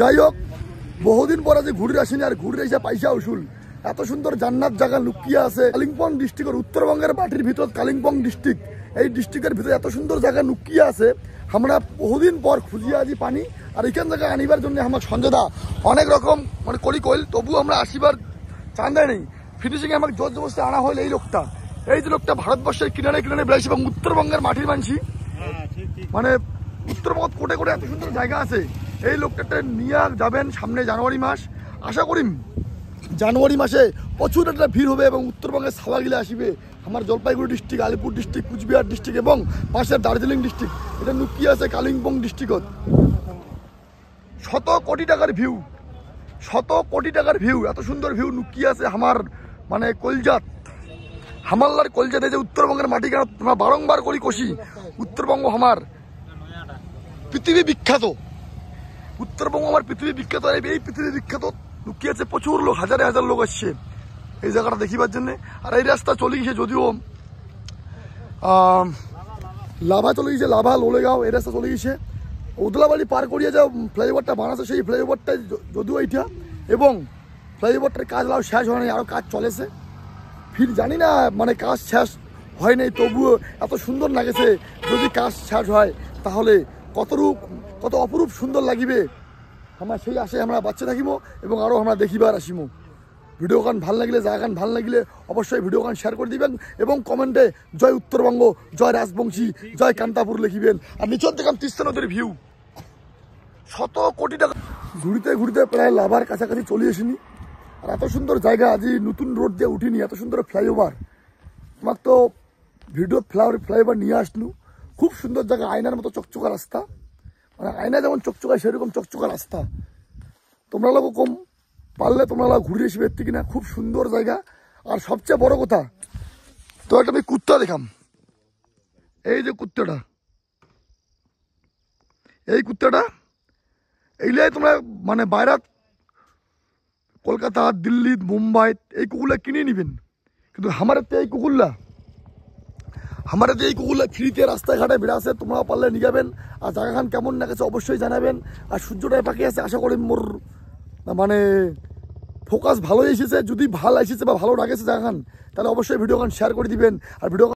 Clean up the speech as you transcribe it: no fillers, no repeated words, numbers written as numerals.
যাই হোক, বহুদিন পরে যে ঘুরে আসিনি, আর ঘুরে এসে পয়সা উসুল। এত সুন্দর জান্নাত জায়গা লুকিয়ে আছে কালিম্পং ডিস্ট্রিক্টের, উত্তরবঙ্গের মাটির ভিতর কালিম্পং ডিস্ট্রিক্ট। এই ডিস্ট্রিক্টের ভিতরে এত সুন্দর জায়গা লুকিয়ে আছে, আমরা বহুদিন পর খুঁজিয়ে আছি পানি। আর এখান থেকে আনিবার জন্য আমার সঞ্জয়দা অনেক রকম মানে করি কইল, তবু আমরা আসিবার চান্দায় নেই। ফিনিশিংয়ে আমাকে জোর জবরদস্তি আনা হল এই লোকটা। এই যে লোকটা ভারতবর্ষের কিনারে কিনারে বেড়েছে এবং উত্তরবঙ্গের মাটির মানসি, মানে উত্তরবঙ্গ কোটে কোটে এত সুন্দর জায়গা আছে। এই লোকটা নিয়ে যাবেন সামনে জানুয়ারি মাস। আশা করি জানুয়ারি মাসে প্রচুর একটা ভিড় হবে এবং উত্তরবঙ্গের সাবাগিলে আসবে আমার Jalpaiguri district, Alipur district, Cooch Behar district এবং পাশের দার্জিলিং ডিস্ট্রিক্ট। এটা লুকিয়ে আছে কালিম্পং ডিস্ট্রিক্টত। শত কোটি টাকার ভিউ, শত কোটি টাকার ভিউ, এত সুন্দর ভিউ লুকিয়ে আছে আমার মানে কলজাত, হামাল্লার কলজাতে। যে উত্তরবঙ্গের মাটি কেন তোমরা বারংবার করি কষি, উত্তরবঙ্গ আমার পৃথিবী বিখ্যাত, উত্তরবঙ্গ আমার পৃথিবী বিখ্যাত। এই পৃথিবী বিখ্যাত লুকিয়ে আছে, প্রচুর লোক, হাজারে হাজার লোক আসছে এই জায়গাটা দেখিবার জন্য। আর এই রাস্তা চলে গেছে, যদিও লাভা চলে গেছে, লাভা লোলেগাঁও এই রাস্তা চলে গেছে। উদলাবাড়ি পার করিয়ে যাও ফ্লাইওভারটা বানাচ্ছে, সেই ফ্লাইওভারটা যদিও এইটা, এবং ফ্লাইওভারটার কাজ শেষ হয় নাই, আরও কাজ চলেছে। ফির জানি না মানে কাজ শেষ হয় নাই, তবুও এত সুন্দর লাগেছে। যদি কাজ শেষ হয় তাহলে কত অপরূপ সুন্দর লাগিবে আমার, সেই আশায় আমরা বাচ্চা থাকিব এবং আরও আমরা দেখিবার আসিব। ভিডিও গান ভাল লাগলে, জায়গা গান ভাল লাগলে অবশ্যই ভিডিও গান শেয়ার করে দিবেন এবং কমেন্টে জয় উত্তরবঙ্গ, জয় রাজবংশী, জয় কান্তাপুর লিখিবেন। আর নিচর দেখাম তিস্তা নদীর ভিউ, শত কোটি টাকা। ঘুরিতে ঘুরিতে প্রায় লাভার কাছাকাছি চলে আসিনি। আর এত সুন্দর জায়গা, আজ নতুন রোড দিয়ে উঠিনি, এত সুন্দর ফ্লাইওভার। তোমার তো ভিডিও ফ্লাইওভার নিয়ে আসলু, খুব সুন্দর জায়গা, আয়নার মতো চকচকা রাস্তা, মানে আয়না যেমন চকচকা সেরকম চকচকা রাস্তা। তোমরা লোক কম পারলে তোমরা লোক ঘুরে আসবে এর থেকে না, খুব সুন্দর জায়গা। আর সবচেয়ে বড় কথা, তো একটা আমি কুত্তা দেখাম, এই যে কুত্তাটা, এই কুত্তাটা এইগুলাই তোমরা মানে বাইরে কলকাতা, দিল্লি, মুম্বাই এই কুকুরলা কিনে নিবেন, কিন্তু আমাদের এই কুকুরলা ফ্রিতে রাস্তাঘাটে বেড়াচ্ছে, তোমরা পারলে নিয়ে যাবেন। আর জায়গাখান কেমন লাগছে অবশ্যই জানাবেন। আর সূর্যটাই পাখি আছে, আশা করি মোর মানে ফোকাস ভালো এসেছে। যদি ভালো এসেছে বা ভালো লাগেছে জায়গাখান, তাহলে অবশ্যই ভিডিও গান শেয়ার করে দিবেন। আর ভিডিও